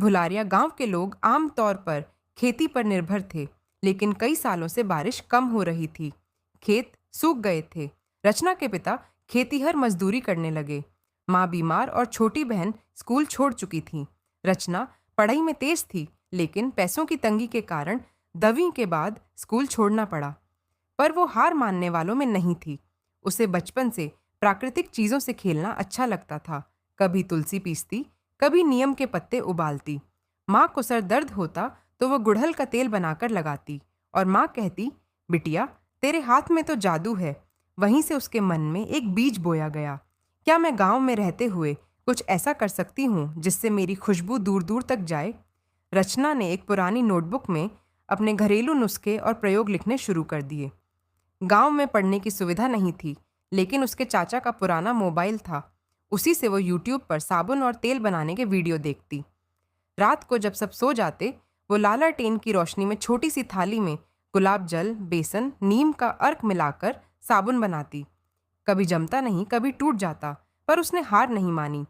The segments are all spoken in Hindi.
भुलारिया गांव के लोग आम तौर पर खेती पर निर्भर थे, लेकिन कई सालों से बारिश कम हो रही थी। खेत सूख गए थे। रचना के पिता खेतीहर मजदूरी करने लगे। माँ बीमार और छोटी बहन स्कूल छोड़ चुकी थी। रचना पढ़ाई में तेज थी, लेकिन पैसों की तंगी के कारण 10वीं के बाद स्कूल छोड़ना पड़ा। पर वो हार मानने वालों में नहीं थी। उसे बचपन से प्राकृतिक चीजों से खेलना अच्छा लगता था। कभी तुलसी पीसती, कभी नीम के पत्ते उबालती। माँ को सर दर्द होता तो वो गुड़हल का तेल बनाकर लगाती और माँ कहती, बिटिया तेरे हाथ में तो जादू है। वहीं से उसके मन में एक बीज बोया गया। क्या मैं गांव में रहते हुए कुछ ऐसा कर सकती हूँ जिससे मेरी खुशबू दूर दूर तक जाए? रचना ने एक पुरानी नोटबुक में अपने घरेलू नुस्खे और प्रयोग लिखने शुरू कर दिए। गांव में पढ़ने की सुविधा नहीं थी, लेकिन उसके चाचा का पुराना मोबाइल था। उसी से वो यूट्यूब पर साबुन और तेल बनाने के वीडियो देखती। रात को जब सब सो जाते, वो लालटेन की रोशनी में छोटी सी थाली में गुलाब जल, बेसन, नीम का अर्क मिलाकर साबुन बनाती। कभी जमता नहीं, कभी टूट जाता, पर उसने हार नहीं मानी।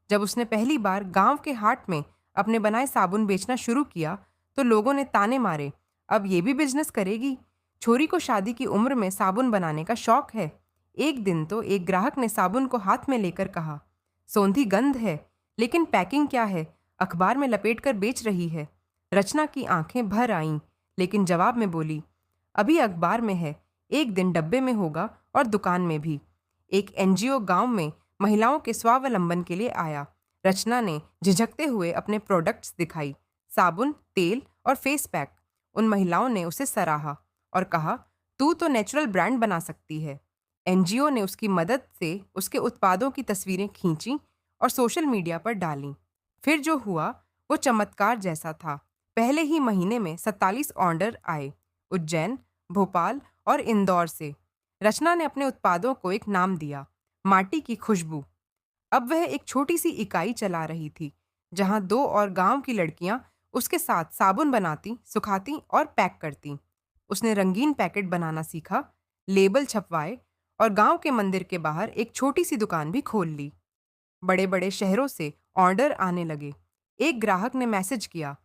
जब उसने पहली बार गांव के हाट में अपने बनाए साबुन बेचना शुरू किया, तो लोगों ने ताने मारे, अब ये भी बिजनेस करेगी? छोरी को शादी की उम्र में साबुन बनाने का शौक है। एक दिन तो एक ग्राहक ने साबुन को हाथ में लेकर कहा, सौंधी गंध है, लेकिन पैकिंग क्या है? अखबार में लपेटकर बेच रही है। रचना की आंखें भर आईं, लेकिन जवाब में बोली, अभी अखबार में है, एक दिन डब्बे में होगा और दुकान में भी। एक एनजीओ गांव में महिलाओं के स्वावलंबन के लिए आया। रचना ने झिझकते हुए अपने प्रोडक्ट्स दिखाई, साबुन, तेल और फेस पैक। उन महिलाओं ने उसे सराहा और कहा, तू तो नेचुरल ब्रांड बना सकती है। एनजीओ ने उसकी मदद से उसके उत्पादों की तस्वीरें खींची और सोशल मीडिया पर डालीं। फिर जो हुआ वो चमत्कार जैसा था। पहले ही महीने में 47 ऑर्डर आए, उज्जैन, भोपाल और इंदौर से। रचना ने अपने उत्पादों को एक नाम दिया, माटी की खुशबू। अब वह एक छोटी सी इकाई चला रही थी, जहां 2 और गांव की लड़कियां उसके साथ साबुन बनाती, सुखाती और पैक करती। उसने रंगीन पैकेट बनाना सीखा, लेबल छपवाए और गांव के मंदिर के बाहर एक छोटी सी दुकान भी खोल ली। बड़े बड़े शहरों से ऑर्डर आने लगे। एक ग्राहक ने मैसेज किया,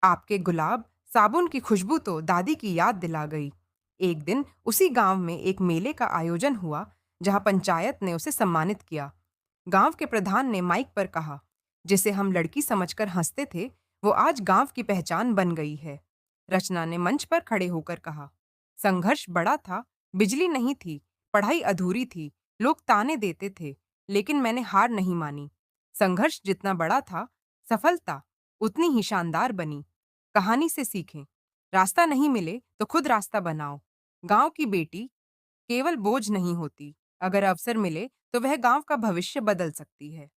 आपके गुलाब साबुन की खुशबू तो दादी की याद दिला गई। एक दिन उसी गांव में एक मेले का आयोजन हुआ, जहां पंचायत ने उसे सम्मानित किया। गांव के प्रधान ने माइक पर कहा, जिसे हम लड़की समझकर हंसते थे, वो आज गांव की पहचान बन गई है। रचना ने मंच पर खड़े होकर कहा, संघर्ष बड़ा था, बिजली नहीं थी, पढ़ाई अधूरी थी, लोग ताने देते थे, लेकिन मैंने हार नहीं मानी। संघर्ष जितना बड़ा था, सफलता उतनी ही शानदार बनी। कहानी से सीखें, रास्ता नहीं मिले तो खुद रास्ता बनाओ। गांव की बेटी केवल बोझ नहीं होती, अगर अवसर मिले तो वह गांव का भविष्य बदल सकती है।